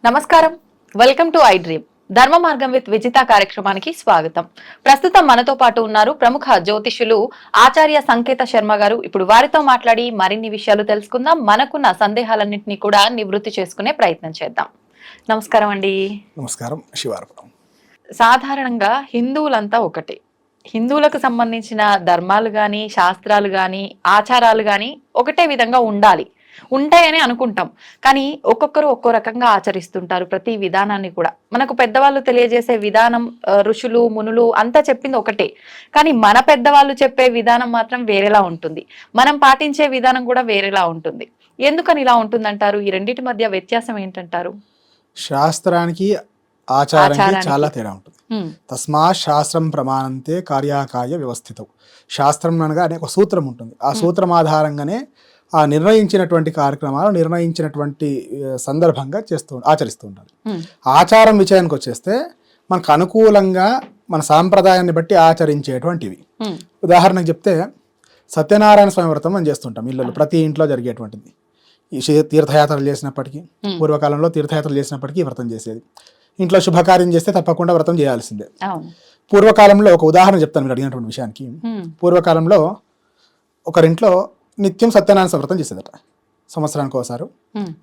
నమస్కారం, welcome to I dream. ధర్మ మార్గం విత్ విజిత కార్యక్రమానికి స్వాగతం. ప్రస్తుతం మనతో పాటు ఉన్నారు ప్రముఖ జ్యోతిష్యులు ఆచార్య సంకేత శర్మ గారు. ఇప్పుడు వారితో మాట్లాడి మరిన్ని విషయాలు తెలుసుకుందాం. మనకున్న సందేహాలన్నింటినీ కూడా నివృత్తి చేసుకునే ప్రయత్నం చేద్దాం. నమస్కారం అండి. నమస్కారం. శివార్పణం. సాధారణంగా హిందువులంతా ఒకటే. హిందువులకు సంబంధించిన ధర్మాలు గాని, శాస్త్రాలు గాని, ఆచారాలు గాని ఒకటే విధంగా ఉండాలి, ఉంటాయని అనుకుంటాం. కానీ ఒక్కొక్కరు ఒక్కో రకంగా ఆచరిస్తుంటారు ప్రతి విధానాన్ని కూడా. మనకు పెద్దవాళ్ళు తెలియజేసే విధానం, ఋషులు మునులు అంతా చెప్పింది ఒకటే, కానీ మన పెద్దవాళ్ళు చెప్పే విధానం మాత్రం వేరేలా ఉంటుంది. మనం పాటించే విధానం కూడా వేరేలా ఉంటుంది. ఎందుకని ఇలా ఉంటుందంటారు? ఈ రెండింటి మధ్య వ్యత్యాసం ఏంటంటారు? శాస్త్రానికి ఆచారానికి చాలా తేడా ఉంటుంది. తస్మా శాస్త్రం ప్రమాణంతే కార్యాకాయ వ్యవస్థితం. శాస్త్రం అనగా ఒక సూత్రం ఉంటుంది. ఆ సూత్రం ఆధారంగానే ఆ నిర్ణయించినటువంటి కార్యక్రమాలు నిర్ణయించినటువంటి సందర్భంగా ఆచరిస్తూ ఉండాలి. ఆచారం విషయానికి వచ్చేస్తే మనకు అనుకూలంగా మన సాంప్రదాయాన్ని బట్టి ఆచరించేటువంటివి. ఉదాహరణకు చెప్తే సత్యనారాయణ స్వామి వ్రతం అని చేస్తుంటాం ఇళ్ళలో, ప్రతి ఇంట్లో జరిగేటువంటిది. ఈ తీర్థయాత్రలు చేసినప్పటికీ, పూర్వకాలంలో తీర్థయాత్రలు చేసినప్పటికీ వ్రతం చేసేది. ఇంట్లో శుభకార్యం చేస్తే తప్పకుండా వ్రతం చేయాల్సిందే. పూర్వకాలంలో ఒక ఉదాహరణ చెప్తాను మీరు అడిగినటువంటి విషయానికి. పూర్వకాలంలో ఒకరింట్లో నిత్యం సత్యనారాయణ వ్రతం చేసేదట. సంవత్సరానికి ఒకసారి,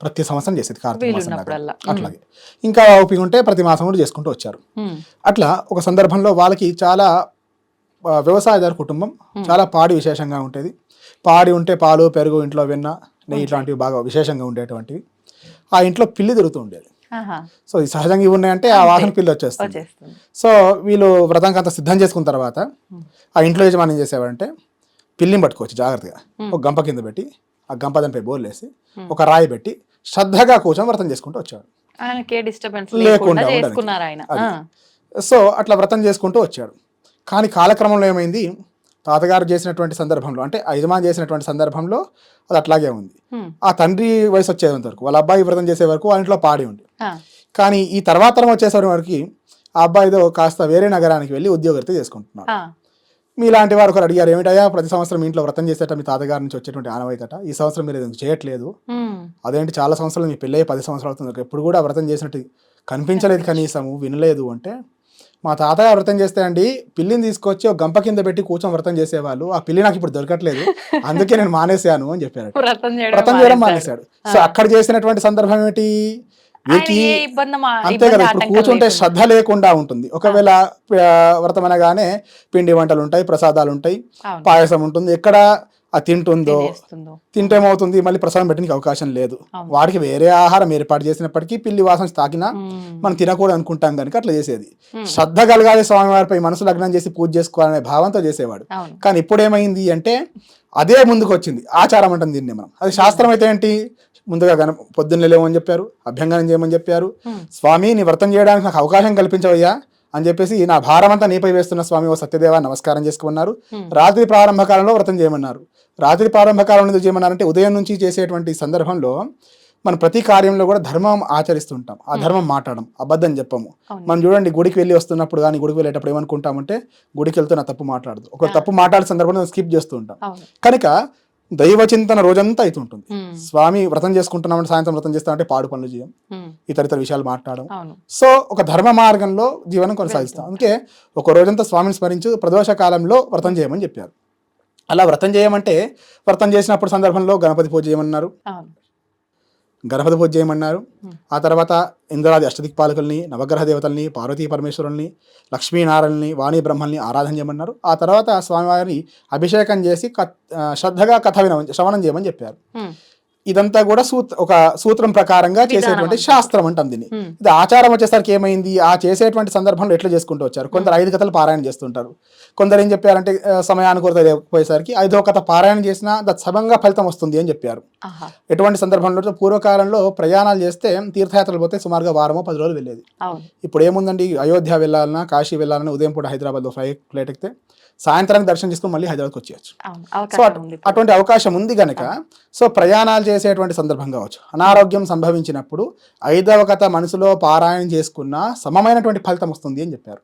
ప్రతి సంవత్సరం చేసేది కార్తీక మాసం లాగా. అట్లాగే ఇంకా ఓపిక ఉంటే ప్రతి మాసం కూడా చేసుకుంటూ వచ్చారు. అట్లా ఒక సందర్భంలో వాళ్ళకి చాలా వ్యవసాయదారు కుటుంబం, చాలా పాడి విశేషంగా ఉండేది. పాడి ఉంటే పాలు, పెరుగు, ఇంట్లో వెన్న, నెయ్యి ఇట్లాంటివి బాగా విశేషంగా ఉండేటువంటివి. ఆ ఇంట్లో పిల్లి తిరుగుతూ ఉండేది. సో ఈ సహజంగా ఇవి ఉన్నాయంటే ఆ వాసన పిల్లి వచ్చేస్తుంది. సో వీళ్ళు వ్రతానికి అంత సిద్ధం చేసుకున్న తర్వాత ఆ ఇంట్లో యజమాని ఏం చేసేవారంటే పిల్లిని పట్టుకోవచ్చు జాగ్రత్తగా ఒక గంప కింద పెట్టి, ఆ గంప దానిపై బోర్లేసి ఒక రాయి పెట్టి శ్రద్ధగా కూర్చొని వ్రతం చేసుకుంటూ వచ్చాడు. లేకుండా సో అట్లా వ్రతం చేసుకుంటూ వచ్చాడు. కానీ కాలక్రమంలో ఏమైంది, తాతగారు చేసినటువంటి సందర్భంలో, అంటే యజమాని చేసినటువంటి సందర్భంలో అది అట్లాగే ఉంది. ఆ తండ్రి వయసు వచ్చేంత వరకు, వాళ్ళ అబ్బాయి వ్రతం చేసే వరకు వాళ్ళ ఇంట్లో పాడి ఉంది. కానీ ఈ తర్వాత తరం వచ్చేసరి వరకు ఆ అబ్బాయితో కాస్త వేరే నగరానికి వెళ్ళి ఉద్యోగరీత్యా చేసుకుంటున్నాడు. మీలాంటి వారు ఒకరు అడిగారు, ఏమిటయ్యా ప్రతి సంవత్సరం ఇంట్లో వ్రతం చేసేట మీ తాతగారి నుంచి వచ్చేటువంటి ఆనవాయితట, ఈ సంవత్సరం మీరు ఎందుకు చేయట్లేదు? అదేంటి చాలా సంవత్సరాలు, మీ పెళ్ళి 10 సంవత్సరాలు అవుతుంది, ఎప్పుడు కూడా వ్రతం చేసినట్టు కనిపించలేదు, కనీసము వినలేదు అంటే, మా తాతగారు వ్రతం చేస్తే అండి పిల్లిని తీసుకొచ్చి ఒక గంప కింద పెట్టి కూర్చొని వ్రతం చేసేవాళ్ళు, ఆ పిల్లి నాకు ఇప్పుడు దొరకట్లేదు, అందుకే నేను మానేశాను అని చెప్పారు. వ్రతం చేయడం మానేశాడు. సో అక్కడ చేసినటువంటి సందర్భం ఏమిటి, వీరికి అంతే కదా, ఇప్పుడు కూర్చుంటే శ్రద్ధ లేకుండా ఉంటుంది. ఒకవేళ వ్రతం అనగానే పిండి వంటలు ఉంటాయి, ప్రసాదాలు ఉంటాయి, పాయసం ఉంటుంది, ఎక్కడ అది తింటుందో, తింటేమవుతుంది, మళ్ళీ ప్రసాదం పెట్టడానికి అవకాశం లేదు. వాడికి వేరే ఆహారం ఏర్పాటు చేసినప్పటికీ పిల్లి వాసన తాకినా మనం తినకూడదు అనుకుంటాం కనుక అట్లా చేసేది. శ్రద్ధ కలగాలి, స్వామివారిపై మనసు లగ్నం చేసి పూజ చేసుకోవాలనే భావంతో చేసేవాడు. కానీ ఇప్పుడు ఏమైంది అంటే అదే ముందుకు వచ్చింది, ఆచారం అంటుంది దీన్ని మనం. అది శాస్త్రం అయితే ఏంటి, ముందుగా పొద్దున్న లేవని చెప్పారు, అభ్యంగనం చేయమని చెప్పారు, స్వామి నీ వ్రతం చేయడానికి నాకు అవకాశం కల్పించవయ్యా అని చెప్పేసి, నా భారం అంతా నీపై వేస్తున్న స్వామి ఓ సత్యదేవ నమస్కారం చేసుకున్నారు. రాత్రి ప్రారంభ కాలంలో వ్రతం చేయమన్నారు. రాత్రి ప్రారంభ కాలం ఎందుకు చేయమన్నారంటే ఉదయం నుంచి చేసేటువంటి సందర్భంలో మనం ప్రతి కార్యంలో కూడా ధర్మం ఆచరిస్తుంటాం, ఆ ధర్మం మాట్లాడడం, అబద్ధం చెప్పము. మనం చూడండి, గుడికి వెళ్ళి వస్తున్నప్పుడు కానీ గుడికి వెళ్ళేటప్పుడు ఏమనుకుంటామంటే, గుడికి వెళ్తున్న తప్పు మాట్లాడదు, ఒక తప్పు మాట్లాడే సందర్భంలో స్కిప్ చేస్తూ ఉంటాం. కనుక దైవ చింతన రోజంతా అవుతుంటుంది. స్వామి వ్రతం చేసుకుంటున్నామంటే, సాయంత్రం వ్రతం చేస్తామంటే పాడు పనులు చేయం, ఇతర విషయాలు మాట్లాడడం. సో ఒక ధర్మ మార్గంలో జీవనం కొనసాగిస్తాం. అందుకే ఒక రోజంతా స్వామిని స్మరించు ప్రదోష కాలంలో వ్రతం చేయమని చెప్పారు. అలా వ్రతం చేయమంటే, వ్రతం చేసినప్పుడు సందర్భంలో గణపతి పూజ చేయమన్నారు, గణపతి పూజ చేయమన్నారు. ఆ తర్వాత ఇంద్రాది అష్టదిక్పాలకుల్ని, నవగ్రహ దేవతల్ని, పార్వతీ పరమేశ్వరుల్ని, లక్ష్మీనారాయణని, వాణి బ్రహ్మల్ని ఆరాధన చేయమన్నారు. ఆ తర్వాత స్వామివారిని అభిషేకం చేసి శ్రద్ధగా కథ శ్రవణం చేయమని చెప్పారు. ఇదంతా కూడా ఒక సూత్రం ప్రకారంగా చేసేటువంటి శాస్త్రం అంటాం దీన్ని. ఇది ఆచారం వచ్చేసరికి ఏమైంది, ఆ చేసేటువంటి సందర్భంలో ఎట్లా చేసుకుంటూ వచ్చారు. కొందరు 5 కథలు పారాయణ చేస్తుంటారు. కొందరు ఏం చెప్పారంటే సమయానుకూలత లేకపోయేసరికి 5వ కథ పారాయణ చేసినా సమంగా ఫలితం వస్తుంది అని చెప్పారు. ఎటువంటి సందర్భంలో పూర్వకాలంలో ప్రయాణాలు చేస్తే, తీర్థయాత్రలు పోతే సుమారుగా వారమో 10 రోజులు వెళ్ళేది. ఇప్పుడు ఏముందండి, అయోధ్య వెళ్ళాలన్నా, కాశీ వెళ్ళాలన్నా ఉదయం పూట హైదరాబాద్లో ఫ్లైట్ ఎక్కితే సాయంత్రానికి దర్శనం చేసుకుని మళ్ళీ హైదరాబాద్కి వచ్చేయచ్చు. సో అటువంటి అవకాశం ఉంది కనుక, సో ప్రయాణాలు చేసేటువంటి సందర్భం కావచ్చు, అనారోగ్యం సంభవించినప్పుడు 5వ కథ మనసులో పారాయణం చేసుకున్న సమమైనటువంటి ఫలితం వస్తుంది అని చెప్పారు.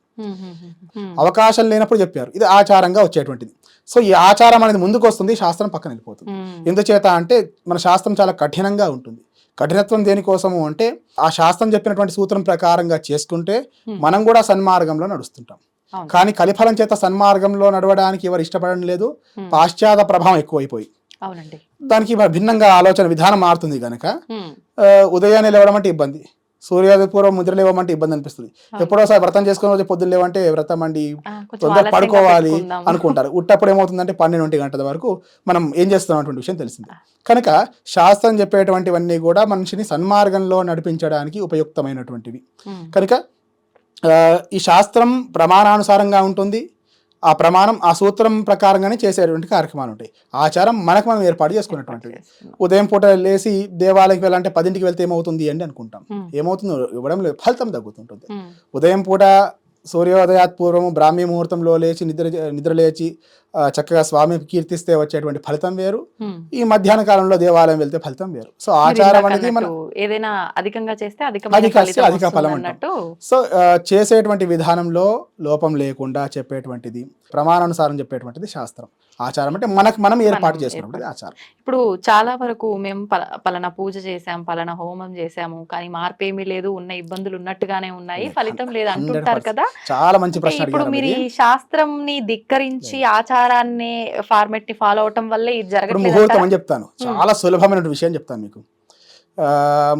అవకాశం లేనప్పుడు చెప్పారు. ఇది ఆచారంగా వచ్చేటువంటిది. సో ఈ ఆచారం అనేది ముందుకు వస్తుంది, శాస్త్రం పక్కన వెళ్ళిపోతుంది. ఎందుచేత అంటే మన శాస్త్రం చాలా కఠినంగా ఉంటుంది. కఠినత్వం దేనికోసము అంటే ఆ శాస్త్రం చెప్పినటువంటి సూత్రం ప్రకారంగా చేసుకుంటే మనం కూడా సన్మార్గంలో నడుస్తుంటాం. కానీ కలిఫలం చేత సన్మార్గంలో నడవడానికి ఎవరు ఇష్టపడడం లేదు. పాశ్చాత్య ప్రభావం ఎక్కువైపోయి దానికి భిన్నంగా ఆలోచన విధానం మారుతుంది కనుక ఉదయాన్నే లేవడం అంటే ఇబ్బంది, సూర్యోదయ పూర్వం నిద్ర లేవమంటే ఇబ్బంది అనిపిస్తుంది. ఎప్పుడోసారి వ్రతం చేసుకుని రోజు పొద్దున్న లేవంటే వ్రతం అండి తొందర పడుకోవాలి అనుకుంటారు. ఉట్టప్పుడు ఏమవుతుందంటే 12 గంటల వరకు మనం ఏం చేస్తున్నాం అటువంటి విషయం తెలిసింది. కనుక శాస్త్రం చెప్పేటువంటివన్నీ కూడా మనిషిని సన్మార్గంలో నడిపించడానికి ఉపయుక్తమైనటువంటివి. కనుక ఈ శాస్త్రం ప్రమాణానుసారంగా ఉంటుంది. ఆ ప్రమాణం ఆ సూత్రం ప్రకారంగానే చేసేటువంటి కార్యక్రమాలు ఉంటాయి. ఆచారం మనకు మనం ఏర్పాటు చేసుకున్నటువంటిది. ఉదయం పూట లేచి దేవాలయంకి వెళ్ళాలంటే 10ంటికి వెళ్తే ఏమవుతుంది అండి అనుకుంటాం. ఏమవుతుందో ఇవ్వడం లేదు, ఫలితం తగ్గుతుంటుంది. ఉదయం పూట సూర్యోదయాత్ పూర్వము బ్రాహ్మీ ముహూర్తంలో లేచి నిద్ర లేచి చక్కగా స్వామి కీర్తిస్తే వచ్చేటువంటి ఫలితం వేరు, ఈ మధ్యాహ్న కాలంలో దేవాలయం వెళ్తే ఫలితం వేరు. సో ఆచారం అనేది మనం ఏదైనా అధికంగా చేస్తే అధిక ఫలం అన్నట్టు. సో చేసేటువంటి విధానంలో లోపం లేకుండా చెప్పేటువంటిది, ప్రమాణానుసారం చెప్పేటువంటిది శాస్త్రం. ఆచారం అంటే మనకు మనం ఏర్పాటు చేసుకున్నది ఆచారం. ఇప్పుడు చాలా వరకు మేము పలానా పూజ చేసాం, పలానా హోమం చేసాము, కానీ మార్పు ఏమీ లేదు, ఉన్న ఇబ్బందులు ఉన్నట్టుగానే ఉన్నాయి, ఫలితం లేదు అంటుంటారు కదా. చాలా మంచి ప్రశ్న. ఇప్పుడు మీరు ఈ శాస్త్రం ని ధిక్కరించి ఆచారాన్ని ఫార్మెట్ ని ఫాలో అవటం వల్లే ఇది జరగదు. ముహూర్తం అని చెప్తాను, చాలా సులభమైన విషయం చెప్తాను మీకు.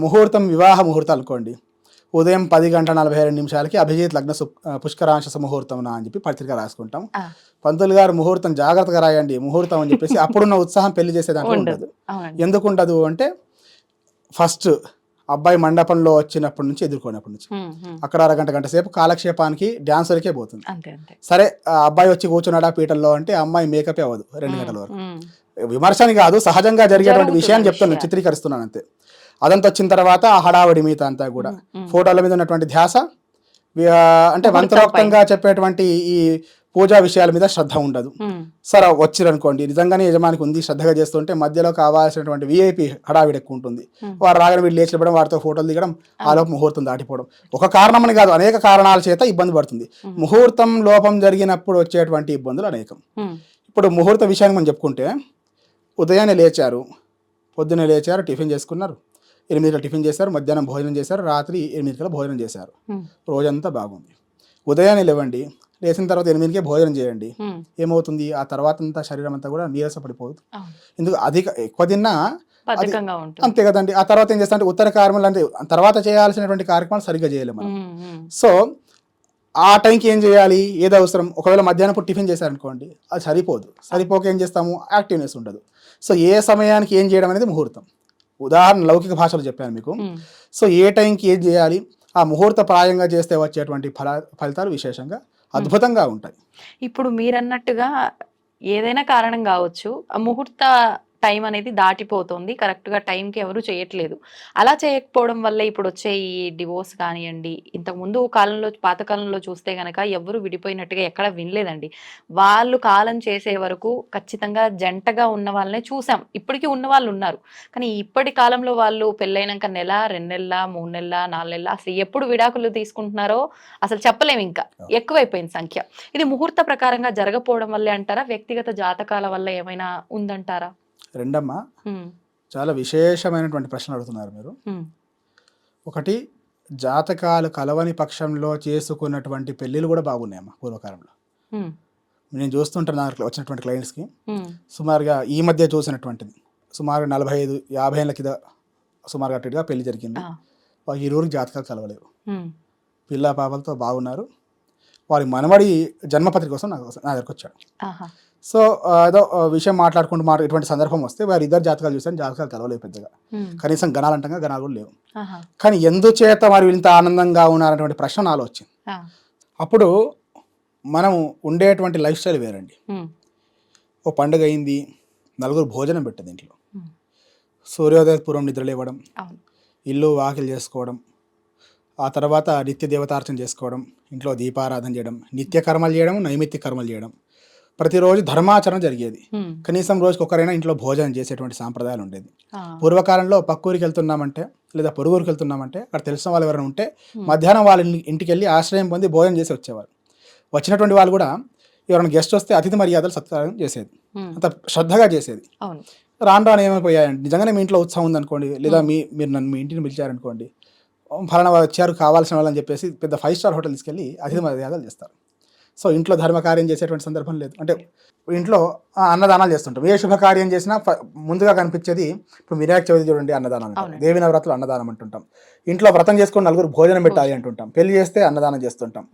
ముహూర్తం వివాహ ముహూర్తం అనుకోండి, ఉదయం 10:42 అభిజిత్ లగ్న పుష్కరాంశ ముహూర్తం అని చెప్పి పత్రిక రాసుకుంటాం. పంతులు గారు ముహూర్తం జాగ్రత్తగా రాయండి ముహూర్తం అని చెప్పేసి అప్పుడున్న ఉత్సాహం పెళ్లి చేసేదాంట్లో ఉండదు. ఎందుకు ఉండదు అంటే ఫస్ట్ అబ్బాయి మండపంలో వచ్చినప్పటి నుంచి ఎదుర్కొన్నప్పటి నుంచి అక్కడ గంట సేపు కాలక్షేపానికి డాన్సులకే పోతుంది. సరే అబ్బాయి వచ్చి కూర్చున్నాడా పీటల్లో అంటే అమ్మాయి మేకప్ అవ్వదు 2 గంటల వరకు. విమర్శని కాదు, సహజంగా జరిగేటువంటి విషయాన్ని చెప్తాను, చిత్రీకరిస్తున్నాను అంతే. అదంతా వచ్చిన తర్వాత ఆ హడావడి మీద అంతా కూడా ఫోటోల మీద ఉన్నటువంటి ధ్యాస, అంటే మంత్రోక్తంగా చెప్పేటువంటి ఈ పూజా విషయాల మీద శ్రద్ధ ఉండదు. సరే వచ్చిరనుకోండి, నిజంగానే యజమానికి ఉంది శ్రద్ధగా చేస్తుంటే మధ్యలో కావాల్సినటువంటి విఐపి హడావిడి ఎక్కువ ఉంటుంది. వారు రాగానే వీళ్ళు లేచి ఇవ్వడం, వారితో ఫోటోలు దిగడం, ఆలోపు ముహూర్తం దాటిపోవడం. ఒక కారణమని కాదు, అనేక కారణాల చేత ఇబ్బంది పడుతుంది. ముహూర్తం లోపం జరిగినప్పుడు వచ్చేటువంటి ఇబ్బందులు అనేకం. ఇప్పుడు ముహూర్త విషయాన్ని మనం చెప్పుకుంటే ఉదయాన్నే లేచారు, పొద్దున్నే లేచారు, టిఫిన్ చేసుకున్నారు, 8 టిఫిన్ చేశారు, మధ్యాహ్నం భోజనం చేశారు, రాత్రి 8 భోజనం చేశారు, రోజంతా బాగుంది. ఉదయాన్నే లేవండి, లేచిన తర్వాత 8కే భోజనం చేయండి, ఏమవుతుంది ఆ తర్వాత అంతా శరీరం అంతా కూడా నీరస పడిపోతుంది. ఎందుకు ఎక్కువ తిన్నా అంతే కదండి. ఆ తర్వాత ఏం చేస్తా అంటే ఉత్తర కార్యక్రమాలు అంటే తర్వాత చేయాల్సినటువంటి కార్యక్రమాలు సరిగ్గా చేయలేము మనం. సో ఆ టైంకి ఏం చేయాలి, ఏదో అవసరం. ఒకవేళ మధ్యాహ్నం టిఫిన్ చేశారనుకోండి, అది సరిపోక ఏం చేస్తాము, యాక్టివ్నెస్ ఉండదు. సో ఏ సమయానికి ఏం చేయడం అనేది ముహూర్తం. ఉదాహరణ లౌకిక భాషలో చెప్పాను మీకు. సో ఏ టైంకి ఏం చేయాలి, ఆ ముహూర్త ప్రాయంగా చేస్తే వచ్చేటువంటి ఫలితాలు విశేషంగా అద్భుతంగా ఉంటాయి. ఇప్పుడు మీరన్నట్టుగా ఏదైనా కారణం కావచ్చు, ఆ ముహూర్త టైం అనేది దాటిపోతుంది, కరెక్ట్గా టైంకి ఎవరు చేయట్లేదు. అలా చేయకపోవడం వల్ల ఇప్పుడు వచ్చే ఈ డివోర్స్ కానివ్వండి, ఇంతకుముందు పాతకాలంలో చూస్తే కనుక ఎవరు విడిపోయినట్టుగా ఎక్కడ వినలేదండి. వాళ్ళు కాలం చేసే వరకు ఖచ్చితంగా జంటగా ఉన్న వాళ్ళనే చూసాం, ఇప్పటికీ ఉన్న వాళ్ళు ఉన్నారు. కానీ ఇప్పటి కాలంలో వాళ్ళు పెళ్ళైనాక నెల, 2 నెలల, 3 నెలల, 4 నెలల, అసలు ఎప్పుడు విడాకులు తీసుకుంటున్నారో అసలు చెప్పలేము. ఇంకా ఎక్కువైపోయింది సంఖ్య. ఇది ముహూర్త ప్రకారంగా జరగపోవడం వల్లే అంటారా, వ్యక్తిగత జాతకాల వల్ల ఏమైనా ఉందంటారా? రెండమ్మా, చాలా విశేషమైనటువంటి ప్రశ్న అడుగుతున్నారు మీరు. ఒకటి, జాతకాలు కలవని పక్షంలో చేసుకున్నటువంటి పెళ్ళిళ్ళు కూడా బాగున్నాయమ్మా పూర్వకాలంలో. నేను చూస్తుంటాను నాకు వచ్చినటువంటి క్లయింట్స్కి, సుమారుగా ఈ మధ్య చూసినటువంటిది సుమారు 45-50 ఏళ్ళ కింద సుమారుగా అట్టుగా పెళ్లి జరిగింది. వారికి ఇరువురికి జాతకాలు కలవలేవు, పిల్ల పాపలతో బాగున్నారు. వారి మనవడి జన్మపత్రిక కోసం నా దగ్గరకు వచ్చాడు. సో ఏదో విషయం మాట్లాడుకుంటూ ఇటువంటి సందర్భం వస్తే వారి ఇద్దరు జాతకాలు చూసాను, జాతకాలు కలవలేవు పెద్దగా. కనీసం గణాలంటంగా గణాలు కూడా లేవు. కానీ ఎందుచేత వారు ఇంత ఆనందంగా ఉన్నారనేటువంటి ప్రశ్న నాలో వచ్చింది. అప్పుడు మనం ఉండేటువంటి లైఫ్ స్టైల్ వేరండి. ఓ పండుగ అయింది, నలుగురు భోజనం పెట్టదు ఇంట్లో, సూర్యోదయ పూర్వం నిద్రలేవడం, ఇల్లు వాకిలు చేసుకోవడం, ఆ తర్వాత నిత్య దేవతార్చన చేసుకోవడం, ఇంట్లో దీపారాధన చేయడం, నిత్య కర్మలు చేయడం, నైమిత్య కర్మలు చేయడం, ప్రతిరోజు ధర్మాచరణ జరిగేది. కనీసం రోజుకి ఒకరైనా ఇంట్లో భోజనం చేసేటువంటి సాంప్రదాయాలు ఉండేది. పూర్వకాలంలో పక్కూరికి వెళ్తున్నామంటే లేదా పొరుగురికి వెళ్తున్నామంటే అక్కడ తెలిసిన వాళ్ళు ఎవరైనా ఉంటే మధ్యాహ్నం వాళ్ళ ఇంటికి వెళ్ళి ఆశ్రయం పొంది భోజనం చేసి వచ్చేవారు. వచ్చినటువంటి వాళ్ళు కూడా ఎవరైనా గెస్ట్ వస్తే అతిథి మర్యాదలు సత్కారం చేసేది, అంత శ్రద్ధగా చేసేది. రాను రాను ఏమైపోయాయండి, నిజంగానే మీ ఇంట్లో ఉత్సాహం ఉందనుకోండి, లేదా మీరు నన్ను మీ ఇంటిని పిలిచారనుకోండి, ఫలానా వాళ్ళు వచ్చారు కావాల్సిన వాళ్ళని చెప్పేసి పెద్ద 5 స్టార్ హోటల్ తీసుకెళ్ళి అతిథి మర్యాదలు చేస్తారు. సో ఇంట్లో ధర్మకార్యం చేసేటువంటి సందర్భం లేదు. అంటే ఇంట్లో అన్నదానాలు చేస్తుంటాం. ఏ శుభకార్యం చేసినా ముందుగా కనిపించేది, ఇప్పుడు వినాయక చవితి చూడండి అన్నదానం అంటాం, దేవి నవరాత్రులు అన్నదానం అంటుంటాం, ఇంట్లో వ్రతం చేసుకుని నలుగురు భోజనం పెట్టాలి అంటుంటాం, పెళ్లి చేస్తే అన్నదానం చేస్తుంటాం,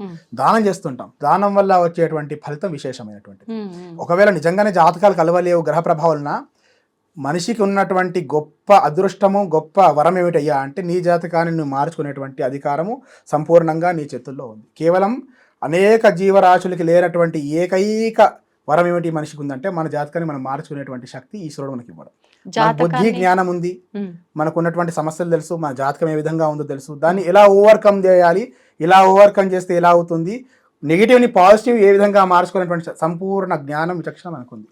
దానం చేస్తుంటాం. దానం వల్ల వచ్చేటువంటి ఫలితం విశేషమైనటువంటిది. ఒకవేళ నిజంగానే జాతకాలు కలవలేవు, గ్రహ ప్రభావాలన, మనిషికి ఉన్నటువంటి గొప్ప అదృష్టము, గొప్ప వరం ఏమిటయ్యా అంటే నీ జాతకాన్ని నువ్వు మార్చుకునేటువంటి అధికారము సంపూర్ణంగా నీ చేతుల్లో ఉంది. కేవలం అనేక జీవరాశులకి లేనటువంటి ఏకైక వరం ఏమిటి మనిషికి ఉందంటే మన జాతకాన్ని మనం మార్చుకునేటువంటి శక్తి ఈశ్వరుడు మనకి ఇవ్వడం. మన బుద్ధి జ్ఞానం ఉంది, మనకు ఉన్నటువంటి సమస్యలు తెలుసు, మన జాతకం ఏ విధంగా ఉందో తెలుసు, దాన్ని ఎలా ఓవర్కమ్ చేయాలి, ఇలా ఓవర్కమ్ చేస్తే ఎలా అవుతుంది, నెగిటివ్ని పాజిటివ్ ఏ విధంగా మార్చుకునేటువంటి సంపూర్ణ జ్ఞానం విచక్షణ మనకుంది.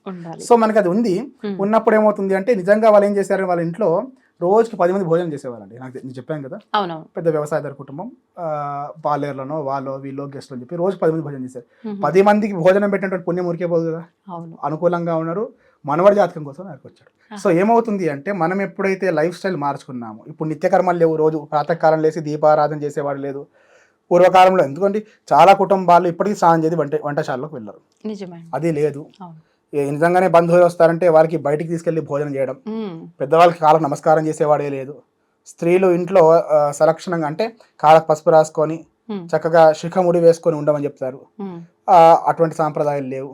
సో మనకి అది ఉంది. ఉన్నప్పుడు ఏమవుతుంది అంటే నిజంగా వాళ్ళు ఏం చేశారు, వాళ్ళ ఇంట్లో రోజుకి 10 మంది భోజనం చేసేవాళ్ళండి. నేను చెప్పాను కదా, పెద్ద వ్యవసాయదారు కుటుంబం, పాలేర్లోనో వాళ్ళు వీళ్ళు గెస్ట్లు అని చెప్పి రోజు 10 మంది భోజనం చేశారు. 10 మందికి భోజనం పెట్టినటువంటి పుణ్యం ఊరికే పోదు కదా, అనుకూలంగా ఉన్నారు, మనవడి జాతకం కోసం నాకు వచ్చాడు. సో ఏమవుతుంది అంటే మనం ఎప్పుడైతే లైఫ్ స్టైల్ మార్చుకున్నామో, ఇప్పుడు నిత్యకర్మలు లేవు, రోజు ప్రాతకాలం లేసి దీపారాధన చేసేవాడు లేదు. పూర్వకాలంలో ఎందుకంటే చాలా కుటుంబాలు ఇప్పటికీ స్నానం చేసి వంటశాలలోకి వెళ్ళరు, అది లేదు. నిజంగానే బంధువులు వస్తారంటే వారికి బయటికి తీసుకెళ్లి భోజనం చేయడం, పెద్దవాళ్ళకి కాళ్ళకు నమస్కారం చేసేవాడే లేదు. స్త్రీలు ఇంట్లో సలక్షణంగా అంటే కాళ్ళకు పసుపు రాసుకొని చక్కగా శిఖముడి వేసుకొని ఉండమని చెప్తారు. అటువంటి సాంప్రదాయాలు లేవు.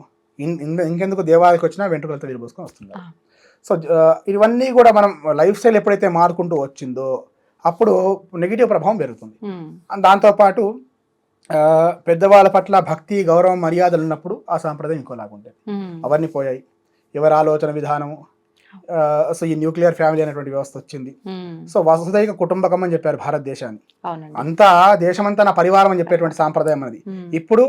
ఇంకెందుకు దేవాలయకి వచ్చినా వెంట్రుకలతో విరిపోసుకొని వస్తున్నారు. సో ఇవన్నీ కూడా మనం లైఫ్ స్టైల్ ఎప్పుడైతే మారుకుంటూ వచ్చిందో అప్పుడు నెగిటివ్ ప్రభావం పెరుగుతుంది. దాంతోపాటు పెద్దవాళ్ళ పట్ల భక్తి, గౌరవం, మర్యాదలు ఉన్నప్పుడు ఆ సాంప్రదాయం ఇంకోలాగా ఉండేది. అవన్నీ పోయాయి. ఎవరి ఆలోచన విధానము, సో ఈ న్యూక్లియర్ ఫ్యామిలీ అనేటువంటి వ్యవస్థ వచ్చింది. సో వసుదైక కుటుంబకం అని చెప్పారు భారతదేశాన్ని. అంతా దేశమంతా నా పరివారం అని చెప్పేటువంటి సాంప్రదాయం అనేది. ఇప్పుడు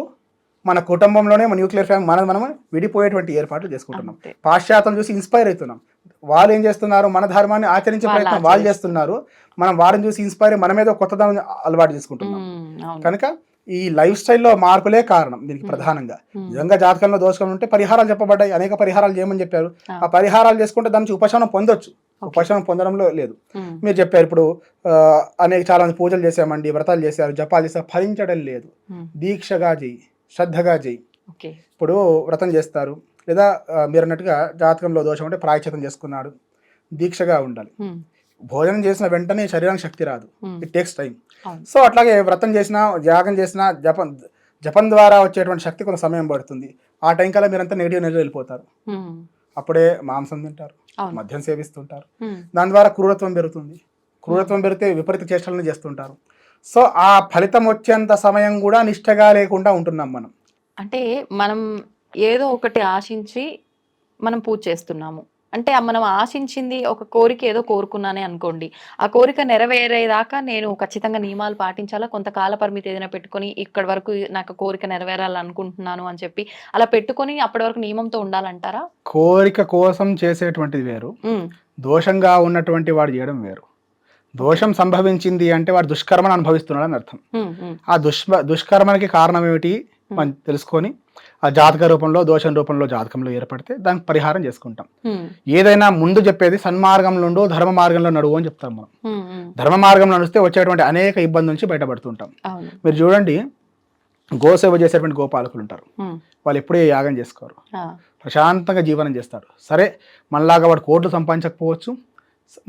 మన కుటుంబంలోనే మన న్యూక్లియర్ ఫ్యామిలీ మనం విడిపోయేటువంటి ఏర్పాట్లు చేసుకుంటున్నాం. పాశ్చాత్యం చూసి ఇన్స్పైర్ అవుతున్నాం. వాళ్ళు ఏం చేస్తున్నారు, మన ధర్మాన్ని ఆచరించే ప్రయత్నం వాళ్ళు చేస్తున్నారు, మనం వారిని చూసి ఇన్స్పైర్ మన మీద కొత్తదనం అలవాటు చేసుకుంటున్నాం. కనుక ఈ లైఫ్ స్టైల్లో మార్పులే కారణం దీనికి ప్రధానంగా. నిజంగా జాతకంలో దోషం ఉంటే పరిహారాలు చెప్పబడ్డాయి, అనేక పరిహారాలు చేయమని చెప్పారు. ఆ పరిహారాలు చేసుకుంటే దాని నుంచి ఉపశమనం పొందొచ్చు, ఉపశమనం పొందడంలో లేదు. మీరు చెప్పారు ఇప్పుడు చాలా మంది పూజలు చేసామండి, వ్రతాలు చేశారు, జపాలు చేశారు, ఫలించడం లేదు. దీక్షగా చెయ్యి, శ్రద్ధగా చెయ్యి. ఇప్పుడు వ్రతం చేస్తారు, లేదా మీరు అన్నట్టుగా జాతకంలో దోషం ఉంటే ప్రాయశ్చిత్తం చేసుకున్నాడు, దీక్షగా ఉండాలి. భోజనం చేసిన వెంటనే శరీరానికి శక్తి రాదు, ఇట్ టేక్స్ టైం. సో అట్లాగే వ్రతం చేసినా, యాగం చేసినా, జపం ద్వారా వచ్చేటువంటి శక్తి కొంత సమయం పడుతుంది. ఆ టైం కల్లా మీరంతా నెగిటివ్ వెళ్ళిపోతారు. అప్పుడే మాంసం తింటారు, మద్యం సేవిస్తుంటారు, దాని ద్వారా క్రూరత్వం పెరుగుతుంది. క్రూరత్వం పెరిగితే విపరీత చేష్టలను చేస్తుంటారు. సో ఆ ఫలితం వచ్చేంత సమయం కూడా నిష్ఠగా లేకుండా ఉంటున్నాం మనం. అంటే మనం ఏదో ఒకటి ఆశించి మనం పూజ చేస్తున్నాము అంటే మనం ఆశించింది ఒక కోరిక ఏదో కోరుకున్నానే అనుకోండి, ఆ కోరిక నెరవేరేదాకా నేను ఖచ్చితంగా నియమాలు పాటించాలా, కొంత కాల పరిమితి ఏదైనా పెట్టుకొని ఇక్కడి వరకు నాకు కోరిక నెరవేరాలనుకుంటున్నాను అని చెప్పి అలా పెట్టుకొని అప్పటి వరకు నియమంతో ఉండాలంటారా? కోరిక కోసం చేసేటువంటిది వేరు, దోషంగా ఉన్నటువంటి వాడు చేయడం వేరు. దోషం సంభవించింది అంటే వాడు దుష్కర్మను అనుభవిస్తున్నాడు అని అర్థం. ఆ దుష్కర్మకి కారణం ఏమిటి మనం తెలుసుకొని ఆ జాతక రూపంలో, దోషం రూపంలో జాతకంలో ఏర్పడితే దానికి పరిహారం చేసుకుంటాం. ఏదైనా ముందు చెప్పేది సన్మార్గంలో ధర్మ మార్గంలో నడువు అని చెప్తాం మనం. ధర్మ మార్గంలో నడిస్తే వచ్చేటువంటి అనేక ఇబ్బంది నుంచి బయటపడుతుంటాం. మీరు చూడండి, గోసేవ చేసేటువంటి గోపాలకులు ఉంటారు, వాళ్ళు ఎప్పుడూ యాగం చేసుకోరు, ప్రశాంతంగా జీవనం చేస్తారు. సరే మనలాగా వాడు కోట్లు సంపాదించకపోవచ్చు,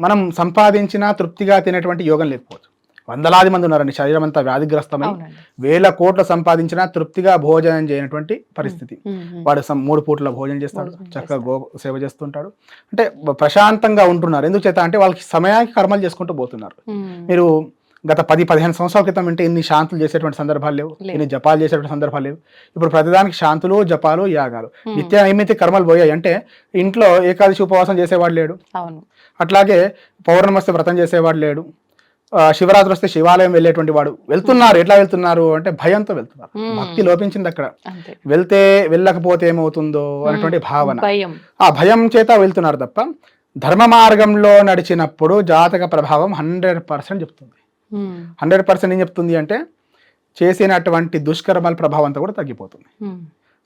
మనం సంపాదించిన తృప్తిగా తినేటువంటి యోగం లేకపోవచ్చు. వందలాది మంది ఉన్నారండి, శరీరం అంతా వ్యాధిగ్రస్తమై 1000 కోట్లు సంపాదించినా తృప్తిగా భోజనం చేయనటువంటి పరిస్థితి. వాడు 3 పూట్ల భోజనం చేస్తాడు, చక్కగా గో సేవ చేస్తుంటాడు, అంటే ప్రశాంతంగా ఉంటున్నారు. ఎందుకు చేత అంటే వాళ్ళకి సమయానికి కర్మలు చేసుకుంటూ పోతున్నారు. మీరు గత 10-15 సంవత్సరాల క్రితం అంటే ఇన్ని శాంతులు చేసేటువంటి సందర్భాలు లేవు, ఇన్ని జపాలు చేసేటువంటి సందర్భాలు లేవు. ఇప్పుడు ప్రతిదానికి శాంతులు, జపాలు, యాగాలు, నిత్య నైమిత్తిక కర్మలు పోయాయి. అంటే ఇంట్లో ఏకాదశి ఉపవాసం చేసేవాడు లేడు, అట్లాగే పౌర్ణమి వస్తే వ్రతం చేసేవాడు లేడు, శివరాత్రి వస్తే శివాలయం వెళ్ళేటువంటి వాడు వెళ్తున్నారు. ఎట్లా వెళ్తున్నారు అంటే భయంతో వెళ్తున్నారు, భక్తి లోపించింది అక్కడ. వెళ్ళకపోతే ఏమవుతుందో అనేటువంటి భావన, ఆ భయం చేత వెళ్తున్నారు తప్ప ధర్మ మార్గంలో నడిచినప్పుడు జాతక ప్రభావం 100% చెప్తుంది. 100% ఏం చెప్తుంది అంటే చేసినటువంటి దుష్కర్మల ప్రభావం అంతా కూడా తగ్గిపోతుంది.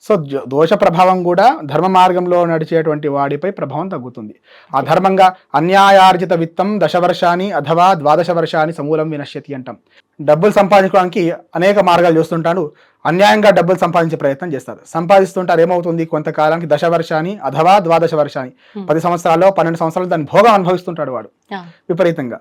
సో దోష ప్రభావం కూడా ధర్మ మార్గంలో నడిచేటువంటి వాడిపై ప్రభావం తగ్గుతుంది. అధర్మంగా అన్యాయార్జిత విత్తం 10 వర్షాన్ని అథవా 12 వర్షాన్ని సమూలం వినశ్యతి అంటాం. డబ్బులు సంపాదించుకోవడానికి అనేక మార్గాలు చూస్తుంటాడు. అన్యాయంగా డబ్బులు సంపాదించే ప్రయత్నం చేస్తారు. సంపాదిస్తుంటారు, ఏమవుతుంది, కొంతకాలానికి 10 వర్షాన్ని అథవా 12 వర్షాన్ని 10 సంవత్సరాల్లో 12 సంవత్సరాలు దాని భోగం అనుభవిస్తుంటాడు వాడు విపరీతంగా.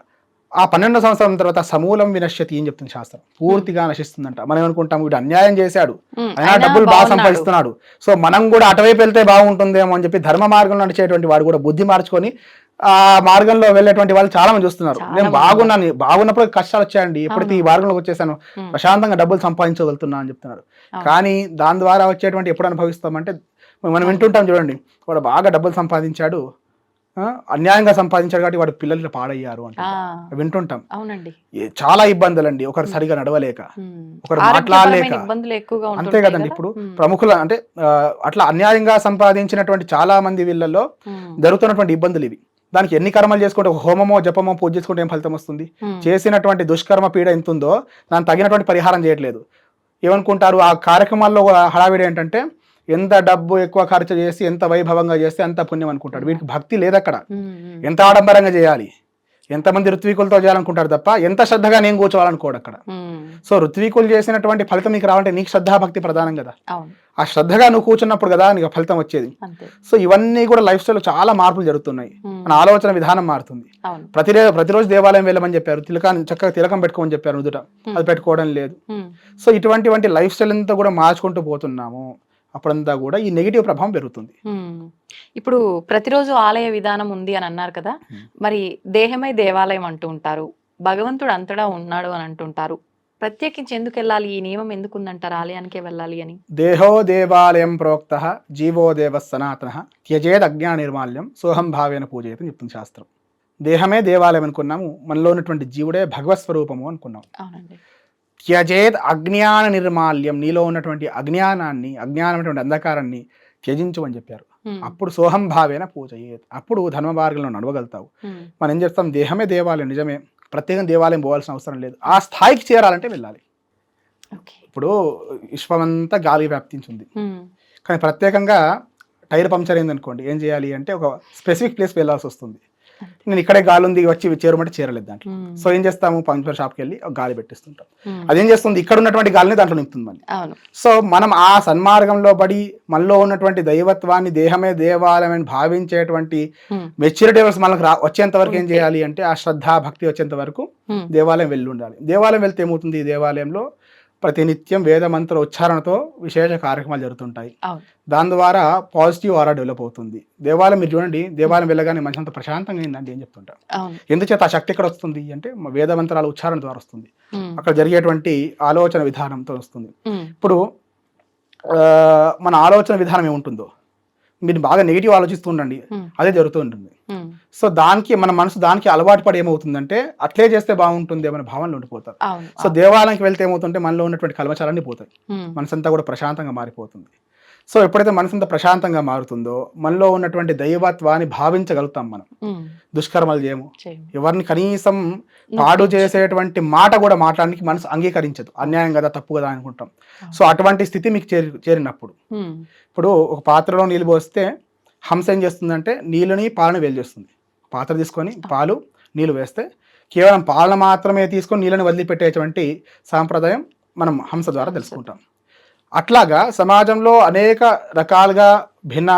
ఆ 12 సంవత్సరాల తర్వాత సమూలం వినశ్యతి ఏం చెప్తుంది శాస్త్రం, పూర్తిగా నశిస్తుందంట. మనం అనుకుంటాం వీడు అన్యాయం చేశాడు, అయినా డబ్బులు బాగా సంపాదిస్తున్నాడు, సో మనం కూడా అటువైపు వెళ్తే బాగుంటుందేమో అని చెప్పి ధర్మ మార్గంలో నడిచేటువంటి వాడు కూడా బుద్ధి మార్చుకొని ఆ మార్గంలో వెళ్ళేటువంటి వాళ్ళు చాలా మంది చూస్తున్నారు. నేను బాగున్నప్పుడు కష్టాలు వచ్చాయండి, ఎప్పుడైతే ఈ మార్గంలోకి వచ్చేసాను ప్రశాంతంగా డబ్బులు సంపాదించగలుగుతున్నా అని చెప్తున్నారు. కానీ దాని ద్వారా వచ్చేటువంటి ఎప్పుడు అనుభవిస్తామంటే మనం వింటుంటాం చూడండి, వాడు బాగా డబ్బులు సంపాదించాడు, అన్యాయంగా సంపాదించాడు కాబట్టి వాడు పిల్లలు పాడయ్యారు అంటే వింటుంటాం. చాలా ఇబ్బందులు అండి, ఒకరు సరిగా నడవలేక, ఒకరు మాట్లాడలేక, అంతే కదండి. ఇప్పుడు ప్రముఖుల అంటే అట్లా అన్యాయంగా సంపాదించినటువంటి చాలా మంది వీళ్ళల్లో జరుగుతున్నటువంటి ఇబ్బందులు ఇవి. దానికి ఎన్ని కర్మలు చేసుకుంటే, ఒక హోమమో జపమో పూజ చేసుకుంటే ఏం ఫలితం వస్తుంది? చేసినటువంటి దుష్కర్మ పీడ ఎంత ఉందో దానికి తగినటువంటి పరిహారం చేయట్లేదు. ఏమనుకుంటారు ఆ కార్యక్రమాల్లో హడావిడి ఏంటంటే, ఎంత డబ్బు ఎక్కువ ఖర్చు చేసి ఎంత వైభవంగా చేస్తే అంత పుణ్యం అనుకుంటాడు. వీటికి భక్తి లేదు అక్కడ. ఎంత ఆడంబరంగా చేయాలి, ఎంతమంది ఋత్వికులతో చేయాలనుకుంటారు తప్ప ఎంత శ్రద్ధగా నేను కూర్చోవాలనుకోడు అక్కడ. సో ఋత్వికులు చేసినటువంటి ఫలితం నీకు రావాలంటే నీకు శ్రద్ధాభక్తి ప్రధానం కదా. ఆ శ్రద్ధగా నువ్వు కూర్చున్నప్పుడు కదా నీకు ఫలితం వచ్చేది. సో ఇవన్నీ కూడా లైఫ్ స్టైల్ చాలా మార్పులు జరుగుతున్నాయి. మన ఆలోచన విధానం మారుతుంది. ప్రతిరోజు దేవాలయం వెళ్ళమని చెప్పారు, చక్కగా తిలకం పెట్టుకోమని చెప్పారు నుదుట, అది పెట్టుకోవడం లేదు. సో ఇటువంటి లైఫ్ స్టైల్ అంతా కూడా మార్చుకుంటూ పోతున్నాము. అప్పుడంతా కూడా ఈ నెగిటివ్ ప్రభావం పెరుగుతుంది. ఇప్పుడు ప్రతిరోజు ఆలయ విధానం ఉంది అని అన్నారు కదా, మరి దేహమై దేవాలయం అంటూ ఉంటారు, భగవంతుడు అంతటా ఉన్నాడు అని అంటుంటారు. ప్రత్యేకించి ఎందుకు వెళ్ళాలి, ఈ నియమం ఎందుకు ఉందంటారు ఆలయానికే వెళ్ళాలి అని? దేహో దేవాలయం ప్రోక్త జీవో దేవ సనాతన త్యజేద్ అజ్ఞాన నిర్మాల్యం సోహం భావేన పూజయత అని చెప్తుంది శాస్త్రం. దేహమే దేవాలయం అనుకున్నాము, మనలో ఉన్నటువంటి జీవుడే భగవత్ స్వరూపము అనుకున్నాము. అవునండి. త్యజేద్ అజ్ఞాన నిర్మాల్యం, నీలో ఉన్నటువంటి అజ్ఞానమైనటువంటి అంధకారాన్ని త్యజించు అని చెప్పారు. అప్పుడు సోహం భావేన పూజయేత్, అప్పుడు ధర్మ మార్గంలో నడవగలుగుతావు. మనం ఏం చేస్తాం, దేహమే దేవాలయం, నిజమే, ప్రత్యేకంగా దేవాలయం పోవాల్సిన అవసరం లేదు. ఆ స్థాయికి చేరాలంటే వెళ్ళాలి. ఇప్పుడు విశ్వమంతా గాలి వ్యాప్తించింది, కానీ ప్రత్యేకంగా టైర్ పంక్చర్ అయింది అనుకోండి, ఏం చేయాలి అంటే ఒక స్పెసిఫిక్ ప్లేస్ వెళ్ళాల్సి వస్తుంది. నేను ఇక్కడే గాలి ఉంది వచ్చి చేరమంటే చేరలేదు దాంట్లో. సో ఏం చేస్తాము, పంక్చర్ షాప్కి వెళ్ళి ఒక గాలి పెట్టిస్తుంటాం. అదేం చేస్తుంది, ఇక్కడ ఉన్నటువంటి గాలిని దాంట్లో నింపుతుంది మళ్ళీ. సో మనం ఆ సన్మార్గంలో పడి మనలో ఉన్నటువంటి దైవత్వాన్ని దేహమే దేవాలయం భావించేటువంటి మెచ్యూరిటీ మనకు వచ్చేంత వరకు ఏం చేయాలి అంటే, ఆ శ్రద్ధ భక్తి వచ్చేంత వరకు దేవాలయం వెళ్ళి ఉండాలి. దేవాలయం వెళ్తే ఏమవుతుంది, ఈ దేవాలయంలో ప్రతినిత్యం వేద మంత్ర ఉచ్చారణతో విశేష కార్యక్రమాలు జరుగుతుంటాయి. దాని ద్వారా పాజిటివ్ ఆరా డెవలప్ అవుతుంది. దేవాలయం మీరు చూడండి, దేవాలయం వెళ్ళగానే మనసు అంత ప్రశాంతంగా అయిందండి అని చెప్తుంటాం. ఎందుచేత ఆ శక్తి ఎక్కడ వస్తుంది అంటే, వేద మంత్రాల ఉచ్చారణ ద్వారా వస్తుంది. అక్కడ జరిగేటువంటి ఆలోచన విధానంతో వస్తుంది. ఇప్పుడు మన ఆలోచన విధానం ఏముంటుందో, మీరు బాగా నెగిటివ్ ఆలోచిస్తూ ఉండండి, అదే జరుగుతూ ఉంటుంది. సో దానికి మన మనసు దానికి అలవాటు పడి ఏమవుతుందంటే, అట్లే చేస్తే బాగుంటుంది ఏమైనా భావనలు ఉండిపోతారు. సో దేవాలయానికి వెళ్తే ఏమవుతుంటే మనలో ఉన్నటువంటి కల్మచాలన్నీ పోతాయి, మనసంతా కూడా ప్రశాంతంగా మారిపోతుంది. సో ఎప్పుడైతే మనసంతా ప్రశాంతంగా మారుతుందో మనలో ఉన్నటువంటి దైవత్వాన్ని భావించగలుగుతాం. మనం దుష్కర్మలు చేయము, ఎవరిని కనీసం పాడు చేసేటువంటి మాట కూడా మాట్లాడడానికి మనసు అంగీకరించదు, అన్యాయం కదా తప్పు కదా అనుకుంటాం. సో అటువంటి స్థితి మీకు చేరినప్పుడు, ఇప్పుడు ఒక పాత్రలో నీళ్ళు పోస్తే హంస ఏం చేస్తుందంటే నీళ్ళని పాలను వేలు చేస్తుంది. పాత్ర తీసుకొని పాలు నీళ్ళు వేస్తే కేవలం పాలను మాత్రమే తీసుకొని నీళ్ళని వదిలిపెట్టేటువంటి సాంప్రదాయం మనం హంస ద్వారా తెలుసుకుంటాం. అట్లాగా సమాజంలో అనేక రకాలుగా భిన్న